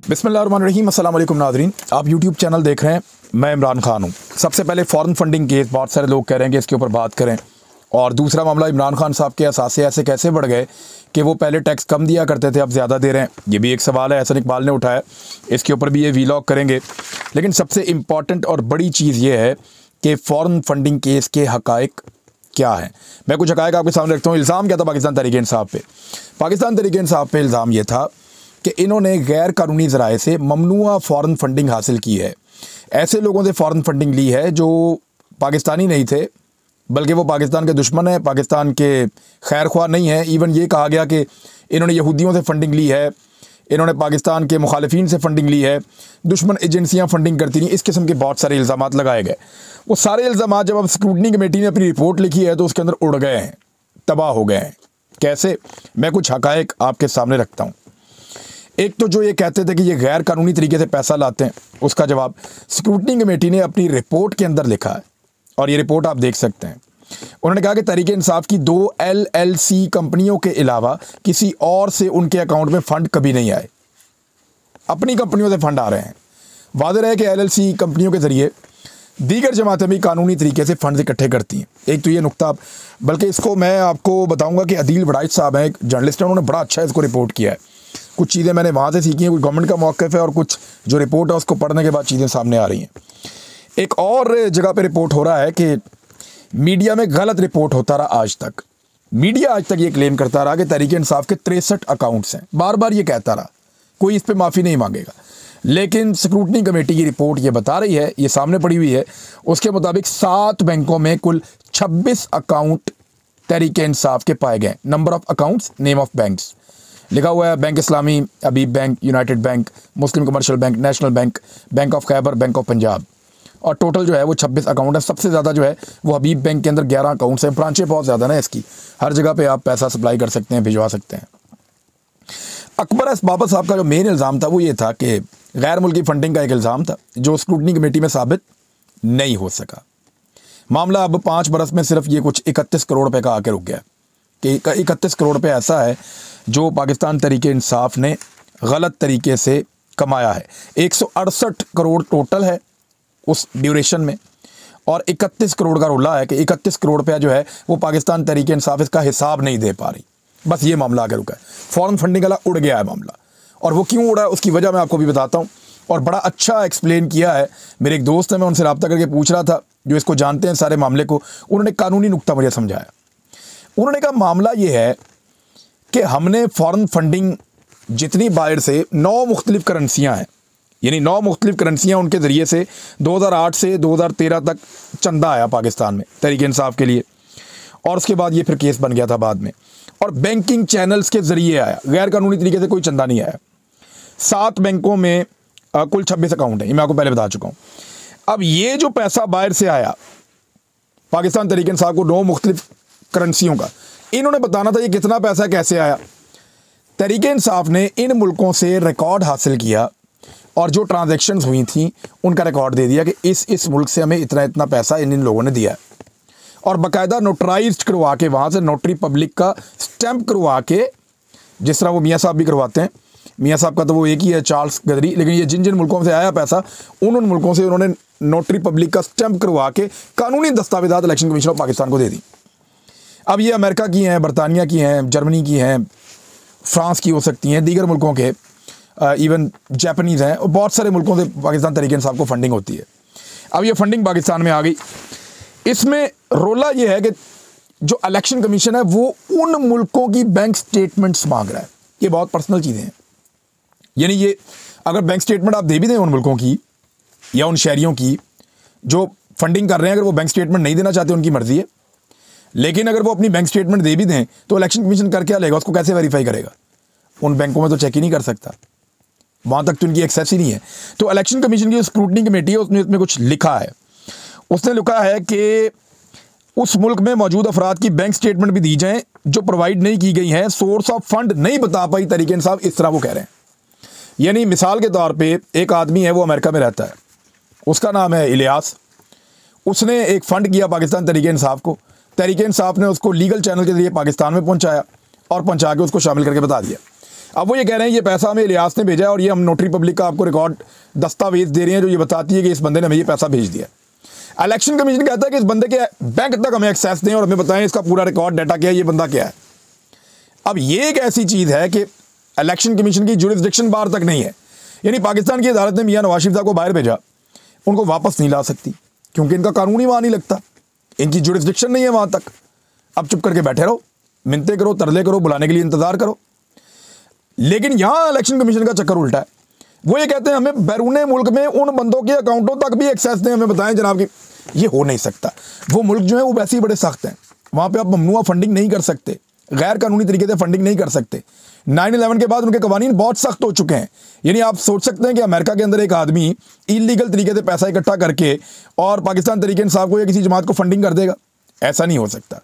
बिस्मिल्लाहिर्रहमानिर्रहीम, अस्सलाम वालेकुम नाज़रीन। आप यूट्यूब चैनल देख रहे हैं, मैं इमरान खान हूँ। सबसे पहले फ़ॉरेन फंडिंग केस, बहुत सारे लोग कह रहे हैं कि इसके ऊपर बात करें। और दूसरा मामला, इमरान खान साहब के असासे ऐसे कैसे बढ़ गए कि वो पहले टैक्स कम दिया करते थे, अब ज़्यादा दे रहे हैं। ये भी एक सवाल है, एहसन इकबाल ने उठाया, इसके ऊपर भी ये वीलॉग करेंगे। लेकिन सबसे इम्पॉर्टेंट और बड़ी चीज़ ये है कि फ़ॉरेन फंडिंग केस के हक़ाइक़ क्या है। मैं कुछ हक़ाइक़ आपके सामने रखता हूँ। इल्ज़ाम क्या था पाकिस्तान तहरीक-ए-इंसाफ़ पे? पाकिस्तान तहरीक-ए-इंसाफ़ पे इल्ज़ाम ये था कि इन्होंने गैर कानूनी ज़राए से ममनुआ फ़ॉरेन फंडिंग हासिल की है। ऐसे लोगों से फ़ॉरेन फंडिंग ली है जो पाकिस्तानी नहीं थे, बल्कि वो पाकिस्तान के दुश्मन हैं, पाकिस्तान के खैर ख्वाह नहीं है। इवन ये कहा गया कि इन्होंने यहूदियों से फंडिंग ली है, इन्होंने पाकिस्तान के मुखालिफिन से फंडिंग ली है, दुश्मन एजेंसियाँ फंडिंग करती नहीं। इस किस्म के बहुत सारे इल्ज़ामात लगाए गए। वो सारे इल्ज़ामात जब अब स्क्रूटनी कमेटी ने अपनी रिपोर्ट लिखी है तो उसके अंदर उड़ गए हैं, तबाह हो गए हैं। कैसे? मैं कुछ हक़ाइक़ आपके सामने रखता हूँ। एक तो जो ये कहते थे कि ये गैर कानूनी तरीके से पैसा लाते हैं, उसका जवाब स्क्रूटनी कमेटी ने अपनी रिपोर्ट के अंदर लिखा है, और ये रिपोर्ट आप देख सकते हैं। उन्होंने कहा कि तहरीक-ए-इंसाफ़ की 2 LLC कंपनियों के अलावा किसी और से उनके अकाउंट में फ़ंड कभी नहीं आए। अपनी कंपनियों से फ़ंड आ रहे हैं। वाज़ेह है कि LLC कंपनियों के ज़रिए दीगर जमातें भी कानूनी तरीके से फ़ंड इकट्ठे करती हैं। एक तो ये नुक्ता, बल्कि इसको मैं आपको बताऊँगा कि अदील वड़ाइच साहब हैं, एक जर्नलिस्ट हैं, उन्होंने बड़ा अच्छा इसको रिपोर्ट किया है। कुछ चीज़ें मैंने वहाँ से सीखी हैं, कुछ गवर्नमेंट का मौक़िफ़ है और कुछ जो रिपोर्ट है उसको पढ़ने के बाद चीज़ें सामने आ रही हैं। एक और जगह पे रिपोर्ट हो रहा है कि मीडिया में गलत रिपोर्ट होता रहा आज तक। मीडिया आज तक ये क्लेम करता रहा कि तहरीक-ए-इंसाफ़ के 63 अकाउंट्स हैं, बार बार ये कहता रहा, कोई इस पर माफ़ी नहीं मांगेगा। लेकिन स्क्रूटनी कमेटी की रिपोर्ट ये बता रही है, ये सामने पड़ी हुई है, उसके मुताबिक 7 बैंकों में कुल 26 अकाउंट तहरीक-ए-इंसाफ़ के पाए गए। Number of accounts, name of banks लिखा हुआ है, bank Islami, Habib bank, United Bank, Muslim Commercial Bank, National Bank, Bank of Khyber, Bank of Punjab. और टोटल जो है वो 26 अकाउंट है। सबसे ज़्यादा जो है वो हबीब बैंक के अंदर 11 अकाउंट्स हैं। ब्रांचें बहुत ज़्यादा ना इसकी, हर जगह पे आप पैसा सप्लाई कर सकते हैं, भिजवा सकते हैं। अकबर बाबर साहब का जो मेन इल्ज़ाम था वो ये था कि गैर मुल्की फंडिंग का एक इल्ज़ाम था जो स्क्रूटनी कमेटी में साबित नहीं हो सका। मामला अब 5 बरस में सिर्फ ये कुछ 31 करोड़ रुपये का आके रुक गया कि 31 करोड़ रुपये ऐसा है जो पाकिस्तान तहरीक-ए-इंसाफ़ ने गलत तरीके से कमाया है। 168 करोड़ टोटल है उस ड्यूरेशन में, और 31 करोड़ का रोला है कि 31 करोड़ रुपया जो है वो पाकिस्तान तहरीक-ए-इंसाफ़ इसका हिसाब नहीं दे पा रही। बस ये मामला आगे रुका है। फ़ॉरेन फंडिंग वाला उड़ गया है मामला, और वो क्यों उड़ा है उसकी वजह मैं आपको भी बताता हूँ। और बड़ा अच्छा एक्सप्लेन किया है मेरे एक दोस्त है, मैं उनसे रब्ता करके पूछ रहा था जो इसको जानते हैं सारे मामले को। उन्होंने कानूनी नुक्ता मुझे समझाया। उन्होंने कहा मामला ये है कि हमने फ़ॉरेन फंडिंग जितनी बाहर से 9 मुख्तलिफ़ करेंसियाँ हैं, यानी 9 मुख्तलिफ़ करेंसियाँ, उनके ज़रिए से 2008 से 2013 तक चंदा आया पाकिस्तान में तहरीक-ए-इंसाफ़ के लिए, और उसके बाद ये फिर केस बन गया था बाद में। और बैंकिंग चैनल्स के ज़रिए आया, गैर कानूनी तरीके से कोई चंदा नहीं आया। 7 बैंकों में कुल 26 अकाउंट हैं, ये मैं आपको पहले बता चुका हूँ। अब ये जो पैसा बाहर से आया पाकिस्तान तहरीक-ए-इंसाफ़ को 9 मुख्तलिफ़ करेंसियों का, इन्होंने बताना था ये कितना पैसा कैसे आया। तहरीक-ए-इंसाफ़ ने इन मुल्कों से रिकॉर्ड हासिल किया और जो ट्रांजैक्शंस हुई थी उनका रिकॉर्ड दे दिया कि इस मुल्क से हमें इतना इतना पैसा इन लोगों ने दिया है, और बाकायदा नोटराइज्ड करवा के वहाँ से नोटरी पब्लिक का स्टैंप करवा के, जिस तरह वो मियाँ साहब भी करवाते हैं। मियाँ साहब का तो वो एक ही है, चार्ल्स गदरी, लेकिन ये जिन जिन मुल्कों से आया पैसा उन मुल्कों से उन्होंने नोटरी पब्लिक का स्टैंप करवा के कानूनी दस्तावेज़ात इलेक्शन कमीशन ऑफ पाकिस्तान को दे दी। अब ये अमेरिका की हैं, बरतानिया की हैं, जर्मनी की हैं, फ्रांस की हो सकती हैं, दीगर मुल्कों के, इवन जापानीज़ हैं, और बहुत सारे मुल्कों से पाकिस्तान तहरीक-ए-इंसाफ़ को फंडिंग होती है। अब ये फंडिंग पाकिस्तान में आ गई। इसमें रोला ये है कि जो इलेक्शन कमीशन है वो उन मुल्कों की बैंक स्टेटमेंट्स मांग रहा है। ये बहुत पर्सनल चीज़ें हैं, यानी ये अगर बैंक स्टेटमेंट आप दे भी दें उन मुल्कों की या उन शहरियों की जो फंडिंग कर रहे हैं, अगर वो बैंक स्टेटमेंट नहीं देना चाहते उनकी मर्ज़ी है, लेकिन अगर वो अपनी बैंक स्टेटमेंट दे भी दें तो इलेक्शन कमीशन कर क्या लेगा, उसको कैसे वेरीफाई करेगा? उन बैंकों में तो चेक ही नहीं कर सकता, वहाँ तक तो उनकी एक्सेस ही नहीं है। तो इलेक्शन कमीशन की स्क्रूटनी कमेटी है, उसने इसमें कुछ लिखा है। उसने लिखा है कि उस मुल्क में मौजूद अफराद की बैंक स्टेटमेंट भी दी जाएँ जो प्रोवाइड नहीं की गई हैं, सोर्स ऑफ फंड नहीं बता पाई तहरीक-ए-इंसाफ़, इस तरह वो कह रहे हैं। यानी मिसाल के तौर पे एक आदमी है, वो अमेरिका में रहता है, उसका नाम है इलियास, उसने एक फ़ंड किया पाकिस्तान तहरीक-ए-इंसाफ़ को, तहरीक-ए-इंसाफ़ ने उसको लीगल चैनल के ज़रिए पाकिस्तान में पहुँचाया और पहुँचा के उसको शामिल करके बता दिया अब वो ये कह रहे हैं ये पैसा हमें इलियास ने भेजा है और ये हम नोटरी पब्लिक का आपको रिकॉर्ड दस्तावेज दे रहे हैं जो ये बताती है कि इस बंदे ने हमें ये पैसा भेज दिया। इलेक्शन कमीशन कहता है कि इस बंदे के बैंक तक हमें एक्सेस दें और हमें बताएं इसका पूरा रिकॉर्ड डाटा क्या है, ये बंदा क्या है। अब ये एक ऐसी चीज़ है कि इलेक्शन कमीशन की जुरिस्डिक्शन बाहर तक नहीं है, यानी पाकिस्तान की अदालत ने मियां नवाज शरीफ साहब को बाहर भेजा, उनको वापस नहीं ला सकती क्योंकि इनका कानून ही वहाँ नहीं लगता, इनकी जुरिस्डिक्शन नहीं है वहाँ तक। अब चुप करके बैठे रहो, मिन्नतें करो, तरले करो, बुलाने के लिए इंतजार करो। लेकिन यहाँ इलेक्शन कमीशन का चक्कर उल्टा है, वो ये कहते हैं हमें बैरून मुल्क में उन बंदों के अकाउंटों तक भी एक्सेस दें, हमें बताएं जनाब कि ये हो नहीं सकता। वो मुल्क जो है वो वैसे ही बड़े सख्त हैं, वहाँ पे आप ममनुआ फंडिंग नहीं कर सकते, गैर कानूनी तरीके से फंडिंग नहीं कर सकते। 9/11 के बाद उनके कवानीन बहुत सख्त हो चुके हैं, यानी आप सोच सकते हैं कि अमेरिका के अंदर एक आदमी इलीगल तरीके से पैसा इकट्ठा करके और पाकिस्तान तरीके इंसाफ को या किसी जमात को फंडिंग कर देगा, ऐसा नहीं हो सकता।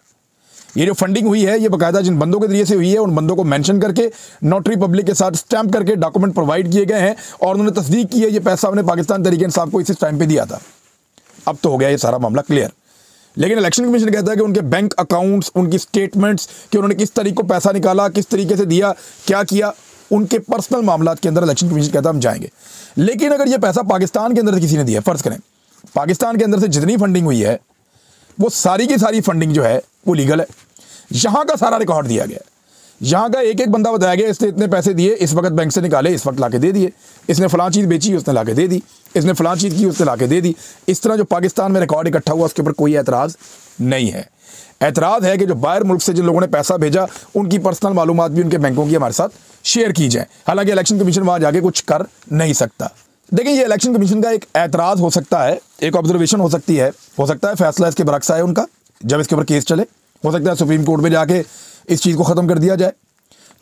ये जो फंडिंग हुई है ये बाकायदा जिन बंदों के जरिए से हुई है उन बंदों को मेंशन करके नोटरी पब्लिक के साथ स्टैंप करके डॉक्यूमेंट प्रोवाइड किए गए हैं और उन्होंने तस्दीक की है ये पैसा हमने पाकिस्तान तरीके इंसाफ को इसी टाइम पे दिया था। अब तो हो गया ये सारा मामला क्लियर। लेकिन इलेक्शन कमीशन कहता है कि उनके बैंक अकाउंट्स, उनकी स्टेटमेंट्स कि उन्होंने किस तरीके को पैसा निकाला, किस तरीके से दिया, क्या किया, उनके पर्सनल मामला के अंदर इलेक्शन कमीशन कहता है हम जाएंगे। लेकिन अगर ये पैसा पाकिस्तान के अंदर से किसी ने दिया, फ़र्ज़ करें पाकिस्तान के अंदर से जितनी फंडिंग हुई है वो सारी की सारी फंडिंग जो है वो लीगल है, यहाँ का सारा रिकॉर्ड दिया गया, यहाँ का एक एक बंदा बताया गया इसने इतने पैसे दिए, इस वक्त बैंक से निकाले, इस वक्त लाके दे दिए, इसने फलां चीज़ बेची उसने लाके दे दी, इसने फलां चीज़ की उसने लाके दे दी। इस तरह जो पाकिस्तान में रिकॉर्ड इकट्ठा हुआ उसके ऊपर कोई एतराज़ नहीं है। एतराज़ है कि जो बाहर मुल्क से जिन लोगों ने पैसा भेजा उनकी पर्सनल मालूमात भी उनके बैंकों की हमारे साथ शेयर की जाए। हालांकि इलेक्शन कमीशन वहाँ जाके कुछ कर नहीं सकता। देखिए ये इलेक्शन कमीशन का एक एतराज़ हो सकता है, एक ऑब्जर्वेशन हो सकती है, हो सकता है फैसला इसके बरक्स आए उनका जब इसके ऊपर केस चले, हो सकता है सुप्रीम कोर्ट में जाके इस चीज़ को ख़त्म कर दिया जाए।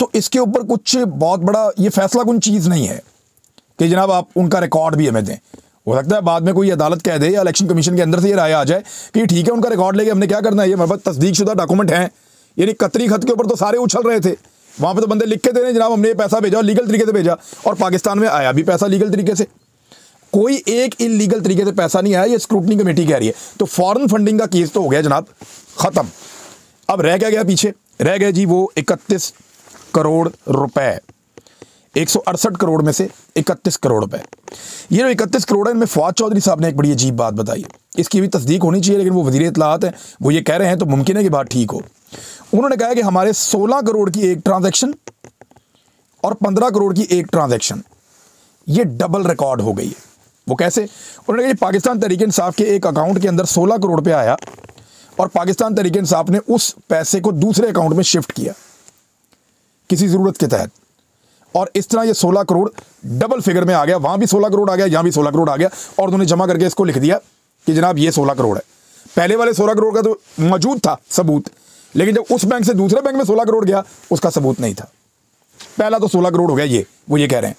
तो इसके ऊपर कुछ बहुत बड़ा ये फैसला कुछ चीज़ नहीं है कि जनाब आप उनका रिकॉर्ड भी हमें दें। हो सकता है बाद में कोई अदालत कह दे या इलेक्शन कमीशन के अंदर से ये राय आ जाए कि ठीक है उनका रिकॉर्ड लेके हमने क्या करना है, ये हमारे पास तस्दीक शुदा डॉक्यूमेंट हैं। यानी कतरी खत के ऊपर तो सारे उछल रहे थे, वहाँ पे तो बंदे लिख के दे रहे हैं जनाब हमने ये पैसा भेजा लीगल तरीके से भेजा, और पाकिस्तान में आया भी पैसा लीगल तरीके से, कोई एक इलीगल तरीके से पैसा नहीं आया, ये स्क्रूटनी कमेटी कह रही है। तो फॉरेन फंडिंग का केस तो हो गया जनाब ख़त्म। अब रह क्या गया पीछे, रह गए जी वो 31 करोड़ रुपए, 168 करोड़ में से 31 करोड़ रुपए। ये जो 31 करोड़ है इनमें फवाद चौधरी साहब ने एक बड़ी अजीब बात बताई, इसकी भी तस्दीक होनी चाहिए, लेकिन वो वज़ीर इत्तलाआत हैं, वो ये कह रहे हैं तो मुमकिन है कि बात ठीक हो। उन्होंने कहा कि हमारे 16 करोड़ की एक ट्रांजैक्शन और 15 करोड़ की एक ट्रांजैक्शन ये डबल रिकॉर्ड हो गई है। वो कैसे? उन्होंने कहा पाकिस्तान तहरीक इंसाफ के एक अकाउंट के अंदर 16 करोड़ रुपये आया और पाकिस्तान तहरीक इंसाफ ने उस पैसे को दूसरे अकाउंट में शिफ्ट किया किसी ज़रूरत के तहत, और इस तरह ये 16 करोड़ डबल फिगर में आ गया, वहाँ भी 16 करोड़ आ गया, यहाँ भी 16 करोड़ आ गया, और उन्होंने जमा करके इसको लिख दिया कि जनाब ये 16 करोड़ है। पहले वाले 16 करोड़ का तो मौजूद था सबूत, लेकिन जब उस बैंक से दूसरे बैंक में 16 करोड़ गया उसका सबूत नहीं था। पहला तो 16 करोड़ हो गया ये, वो ये कह रहे हैं।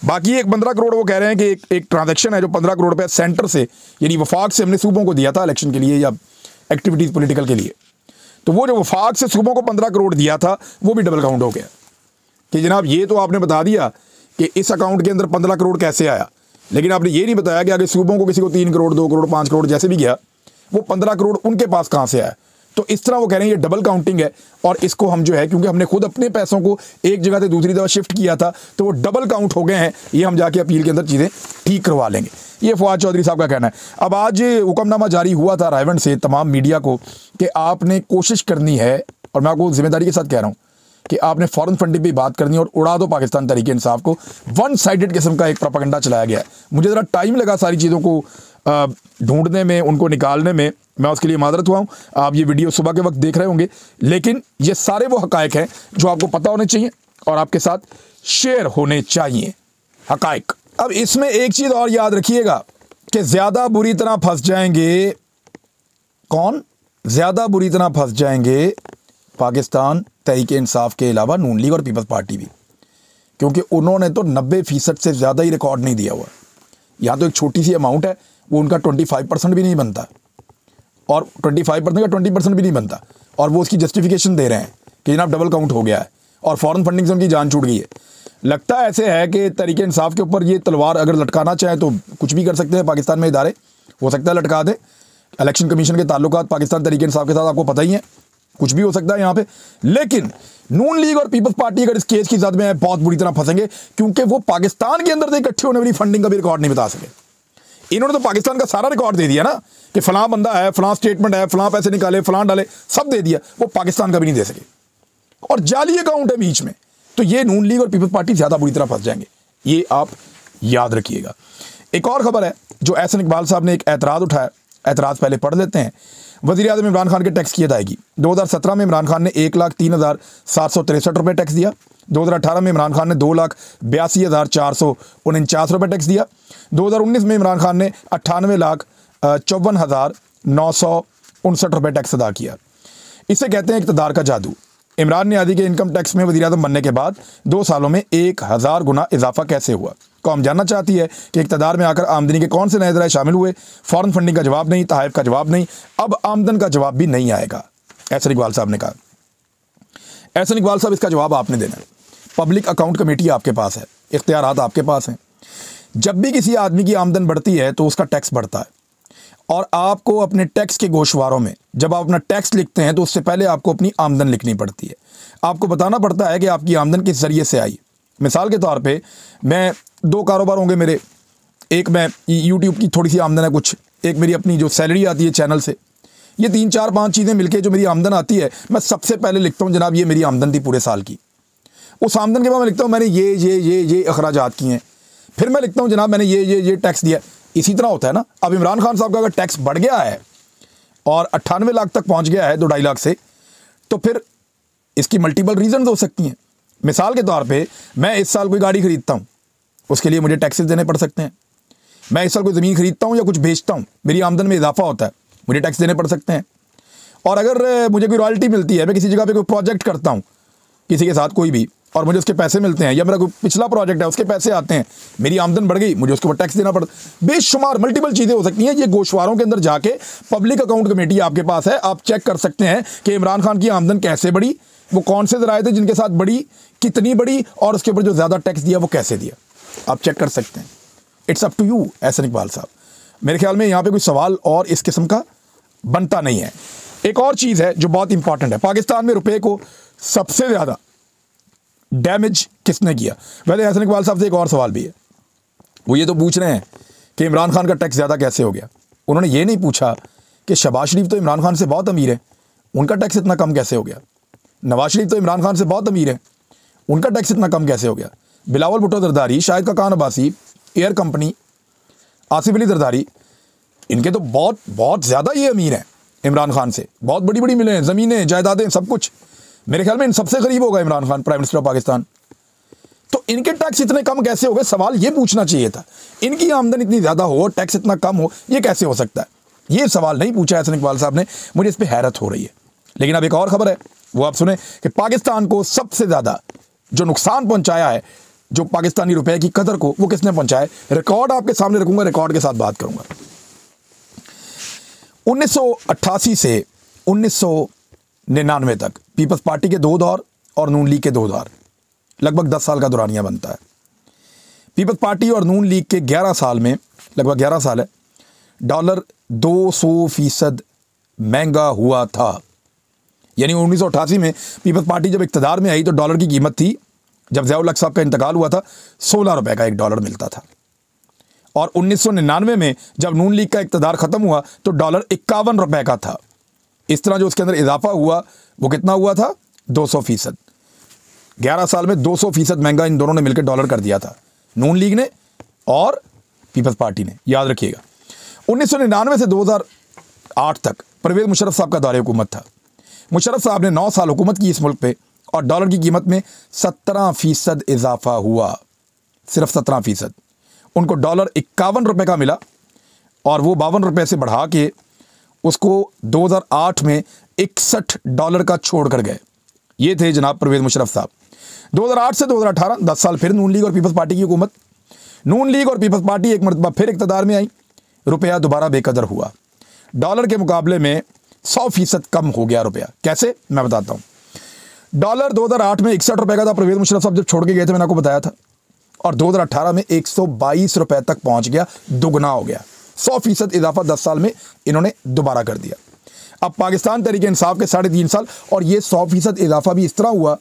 बाकी एक 15 करोड़ वो कह रहे हैं कि एक ट्रांजैक्शन है जो 15 करोड़ रुपये सेंटर से यानी वफाक से हमने सूबों को दिया था इलेक्शन के लिए या एक्टिविटीज़ पॉलिटिकल के लिए, तो वो जो वफाक से सूबों को 15 करोड़ दिया था वो भी डबल काउंट हो गया कि जनाब ये तो आपने बता दिया कि इस अकाउंट के अंदर 15 करोड़ कैसे आया, लेकिन आपने ये नहीं बताया कि अगर सूबों को किसी को 3 करोड़ 2 करोड़ 5 करोड़ जैसे भी गया वो 15 करोड़ उनके पास कहाँ से आया। तो इस तरह वो कह रहे हैं ये डबल काउंटिंग है, और इसको हम जो है क्योंकि हमने खुद अपने पैसों को एक जगह से दूसरी जगह शिफ्ट किया था तो वो डबल काउंट हो गए हैं, ये हम जाके अपील के अंदर चीज़ें ठीक करवा लेंगे। ये फवाद चौधरी साहब का कहना है। अब आज हुक्मनामा जारी हुआ था रायवंड से तमाम मीडिया को कि आपने कोशिश करनी है, और मैं आपको जिम्मेदारी के साथ कह रहा हूँ कि आपने फॉरेन फंडिंग पे बात करनी है और उड़ा दो पाकिस्तान तहरीक इंसाफ को। वन साइडेड किस्म का एक प्रोपेगेंडा चलाया गया है। मुझे ज़रा टाइम लगा सारी चीज़ों को ढूंढने में, उनको निकालने में, मैं उसके लिए मादरत हुआ हूँ। आप ये वीडियो सुबह के वक्त देख रहे होंगे, लेकिन ये सारे वो हकायक हैं जो आपको पता होने चाहिए और आपके साथ शेयर होने चाहिए हकायक। अब इसमें एक चीज़ और याद रखिएगा कि ज़्यादा बुरी तरह फंस जाएंगे कौन? ज़्यादा बुरी तरह फंस जाएंगे पाकिस्तान तहरीक इंसाफ के अलावा नून लीग और पीपल्स पार्टी भी, क्योंकि उन्होंने तो 90% से ज़्यादा ही रिकॉर्ड नहीं दिया हुआ। यहाँ तो एक छोटी सी अमाउंट है, वो उनका 25% भी नहीं बनता, और 25% का 20% भी नहीं बनता, और वो उसकी जस्टिफिकेशन दे रहे हैं कि जनाब डबल काउंट हो गया है और फॉरेन फंडिंग से उनकी जान छूट गई है। लगता ऐसे है कि तहरीक इंसाफ के ऊपर ये तलवार अगर लटकाना चाहें तो कुछ भी कर सकते हैं। पाकिस्तान में इदारे हो सकता है लटका दें। इलेक्शन कमीशन के ताल्लुकात पाकिस्तान तहरीक इंसाफ के साथ आपको पता ही है कुछ भी हो सकता है यहाँ पे। लेकिन नून लीग और पीपल्स पार्टी अगर इस केस की जद में है बहुत बुरी तरह फंसेंगे, क्योंकि वो पाकिस्तान के अंदर से इकट्ठे होने वाली फंडिंग का भी रिकॉर्ड नहीं बता सके। इन्होंने तो पाकिस्तान का सारा रिकॉर्ड दे दिया ना कि फलां बंदा है, फलां स्टेटमेंट है, फलां पैसे निकाले, फलां डाले, सब दे दिया। वो पाकिस्तान का भी नहीं दे सके और जाली अकाउंट है बीच में। तो ये नून लीग और पीपल्स पार्टी ज़्यादा बुरी तरह फंस जाएंगे, ये आप याद रखिएगा। एक और खबर है जो एहसन इकबाल साहब ने एक एतराज़ उठाया, एतराज़ पहले पढ़ लेते हैं। वज़ीर आज़म इमरान खान के टैक्स की अदायगी। 2017 में इमरान खान ने 1,03,763 रुपये टैक्स दिया। 2018 में इमरान खान ने 2,82,449 रुपये टैक्स दिया। 2019 में इमरान खान ने 98,54,959 रुपये टैक्स अदा किया। इसे कहते हैं इक़्तिदार का जादू। इमरान नियाज़ी के इनकम टैक्स में वज़ीर आज़म बनने के बाद 2 सालों में 1000 गुना इजाफा कैसे हुआ। कौम जानना चाहती है कि इक़्तिदार में आकर आमदनी के कौन से नए ज़राए शामिल हुए। फॉरेन फंडिंग का जवाब नहीं, तहफ़ का जवाब नहीं, अब आमदन का जवाब भी नहीं आएगा, एहसन इकबाल साहब ने कहा। एहसन इकबाल साहब, इसका जवाब आपने देना है। पब्लिक अकाउंट कमेटी आपके पास है, इख्तियारात आपके पास हैं। जब भी किसी आदमी की आमदन बढ़ती है तो उसका टैक्स बढ़ता है, और आपको अपने टैक्स के गोशवारों में जब आप अपना टैक्स लिखते हैं तो उससे पहले आपको अपनी आमदन लिखनी पड़ती है। आपको बताना पड़ता है कि आपकी आमदन किस ज़रिए से आई। मिसाल के तौर पे मैं 2 कारोबार होंगे मेरे, एक मैं यूट्यूब की थोड़ी सी आमदन है कुछ, एक मेरी अपनी जो सैलरी आती है चैनल से। ये 3 4 5 चीज़ें मिलके जो मेरी आमदन आती है, मैं सबसे पहले लिखता हूँ जनाब ये मेरी आमदन थी पूरे साल की। उस आमदन के बाद मैं लिखता हूँ मैंने ये अखराजात किए हैं। फिर मैं लिखता हूँ जनाब मैंने ये टैक्स दिया। इसी तरह होता है ना। अब इमरान खान साहब का अगर टैक्स बढ़ गया है और 98 लाख तक पहुँच गया है 2-2.5 लाख से, तो फिर इसकी मल्टीपल रीजन हो सकती हैं। मिसाल के तौर पे मैं इस साल कोई गाड़ी खरीदता हूँ, उसके लिए मुझे टैक्सेस देने पड़ सकते हैं। मैं इस साल कोई ज़मीन खरीदता हूँ या कुछ बेचता हूँ, मेरी आमदन में इजाफा होता है, मुझे टैक्स देने पड़ सकते हैं। और अगर मुझे कोई रॉयल्टी मिलती है, मैं किसी जगह पे कोई प्रोजेक्ट करता हूँ किसी के साथ कोई भी, और मुझे उसके पैसे मिलते हैं, या मेरा कोई पिछला प्रोजेक्ट है उसके पैसे आते हैं, मेरी आमदन बढ़ गई, मुझे उसके ऊपर टैक्स देना पड़ता। बेशुमार मल्टीपल चीज़ें हो सकती हैं। ये गोशवारों के अंदर जाके पब्लिक अकाउंट कमेटी आपके पास है, आप चेक कर सकते हैं कि इमरान खान की आमदन कैसे बढ़ी, वो कौन से ज़राए थे जिनके साथ बढ़ी, कितनी बढ़ी, और उसके ऊपर जो ज़्यादा टैक्स दिया वो कैसे दिया, आप चेक कर सकते हैं। It's up to you Ehsan Iqbal साहब। मेरे ख्याल में यहाँ पे कोई सवाल और इस किस्म का बनता नहीं है। एक और चीज़ है जो बहुत इंपॉर्टेंट है, पाकिस्तान में रुपए को सबसे ज़्यादा डैमेज किसने किया। वैसे एहसन इकबाल साहब से एक और सवाल भी है, वो ये तो पूछ रहे हैं कि इमरान खान का टैक्स ज़्यादा कैसे हो गया। उन्होंने ये नहीं पूछा कि शहबाज शरीफ तो इमरान खान से बहुत अमीर है, उनका टैक्स इतना कम कैसे हो गया। नवाज शरीफ तो इमरान खान से बहुत अमीर है, उनका टैक्स इतना कम कैसे हो गया। बिलावल भुट्टो जरदारी, शाहिद खाकान अब्बासी, एयर कंपनी, आसिफ अली जरदारी, इनके तो बहुत बहुत ज़्यादा ये अमीर हैं इमरान खान से, बहुत बड़ी बड़ी मिले हैं, ज़मीनें, जायदादें, सब कुछ। मेरे ख्याल में इन सबसे गरीब होगा Imran Khan, prime minister of Pakistan. तो इनके टैक्स इतने कम कैसे हो गए, सवाल ये पूछना चाहिए था। इनकी आमदन इतनी ज़्यादा हो, टैक्स इतना कम हो, ये कैसे हो सकता है। ये सवाल नहीं पूछा एहसन इकबाल साहब ने, मुझे इस पर हैरत हो रही है। लेकिन अब एक और खबर है, वो आप सुने कि पाकिस्तान को सबसे ज़्यादा जो नुकसान पहुंचाया है, जो पाकिस्तानी रुपए की कदर को, वो किसने पहुंचाया है। रिकॉर्ड आपके सामने रखूंगा, रिकॉर्ड के साथ बात करूंगा। 1988 से 1999 तक पीपल्स पार्टी के 2 दौर और नून लीग के 2 दौर, लगभग 10 साल का दौरानिया बनता है। पीपल्स पार्टी और नून लीग के 11 साल में, लगभग 11 साल है, डॉलर 200% महंगा हुआ था। यानी 1988 में पीपल्स पार्टी जब इक़्तिदार में आई तो डॉलर की कीमत थी, जब ज़िया-उल-हक साहब का इंतकाल हुआ था, 16 रुपए का 1 डॉलर मिलता था। और 1999 में जब नून लीग का इक़्तिदार ख़त्म हुआ तो डॉलर 51 रुपए का था। इस तरह जो उसके अंदर इजाफा हुआ वो कितना हुआ था, 200%। 11 साल में 200% महंगा इन दोनों ने मिलकर डॉलर कर दिया था, नून लीग ने और पीपल्स पार्टी ने, याद रखिएगा। 1999 से 2008 तक परवेज़ मुशर्रफ साहब का दौरे हुकूमत था। मुशर्रफ साहब ने 9 साल हुकूमत की इस मुल्क पे, और डॉलर की कीमत में 17% इजाफा हुआ, सिर्फ 17%। उनको डॉलर 51 रुपए का मिला, और वो 52 रुपए से बढ़ा के उसको 2008 में 61 डॉलर का छोड़ कर गए। ये थे जनाब परवेज़ मुशर्रफ साहब। 2008 से 2018 10 साल फिर नून लीग और पीपल्स पार्टी की हुकूमत। नून लीग और पीपल्स पार्टी एक मरतबा फिर इक़्तिदार में आई, रुपया दोबारा बेकदर हुआ, डॉलर के मुकाबले में 100% कम हो गया रुपया। कैसे, मैं बताता हूँ। डॉलर 2008 में 61 रुपए का था, परवेज़ मुशर्रफ साहब जब छोड़ के गए थे, मैंने आपको बताया था, और 2018 में 122 रुपए तक पहुंच गया, दुगना हो गया। 100% इजाफा 10 साल में इन्होंने दोबारा कर दिया। अब पाकिस्तान तहरीक इंसाफ के 3.5 साल, और ये 100% इजाफा भी इस तरह हुआ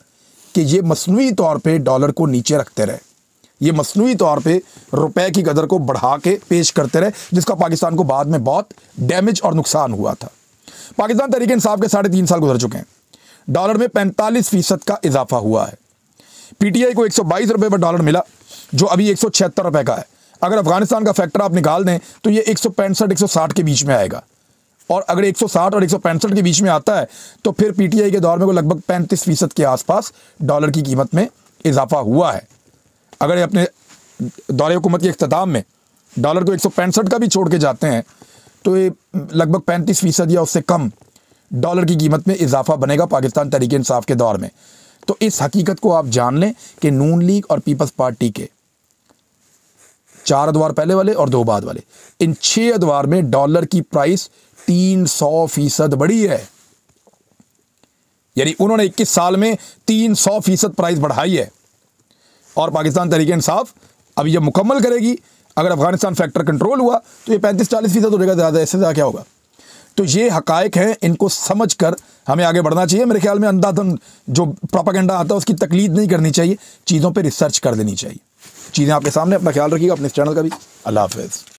कि ये मसनूई तौर पे डॉलर को नीचे रखते रहे, ये मसनूई तौर पे रुपए की कदर को बढ़ा के पेश करते रहे, जिसका पाकिस्तान को बाद में बहुत डैमेज और नुकसान हुआ था। पाकिस्तान तहरीक इंसाफ के 3.5 साल गुजर चुके हैं, डॉलर में 45% का इजाफा हुआ है। पीटीआई को 122 रुपये पर डॉलर मिला, जो अभी 176 रुपये का है। अगर अफगानिस्तान का फैक्टर आप निकाल दें तो ये 165-160 के बीच में आएगा, और अगर 160 और 165 के बीच में आता है तो फिर पीटीआई के दौर में को लगभग 35% के आसपास डॉलर की कीमत में इजाफा हुआ है। अगर अपने दौरे हुकूमत के इख्तिताम में डॉलर को 165 का भी छोड़ के जाते हैं तो ये लगभग 35% या उससे कम डॉलर की कीमत में इजाफा बनेगा पाकिस्तान तहरीक इंसाफ के दौर में। तो इस हकीकत को आप जान लें कि नून लीग और पीपल्स पार्टी के 4 अदवार पहले वाले और 2 बाद वाले, इन 6 अदवार में डॉलर की प्राइस 300% बढ़ी है। यानी उन्होंने 21 साल में 300% प्राइस बढ़ाई है, और पाकिस्तान तहरीक इंसाफ अब यह मुकम्मल करेगी। अगर अफगानिस्तान फैक्टर कंट्रोल हुआ तो ये 35-40% हो जाएगा, ज़्यादा इससे ज़्यादा क्या होगा। तो ये हकायक हैं, इनको समझकर हमें आगे बढ़ना चाहिए। मेरे ख्याल में अंधाधुंध जो प्रोपेगेंडा आता है उसकी तकलीद नहीं करनी चाहिए, चीज़ों पे रिसर्च कर देनी चाहिए। चीज़ें आपके सामने। अपना ख्याल रखिएगा, अपने इस चैनल का भी। अल्लाह हाफ़िज़।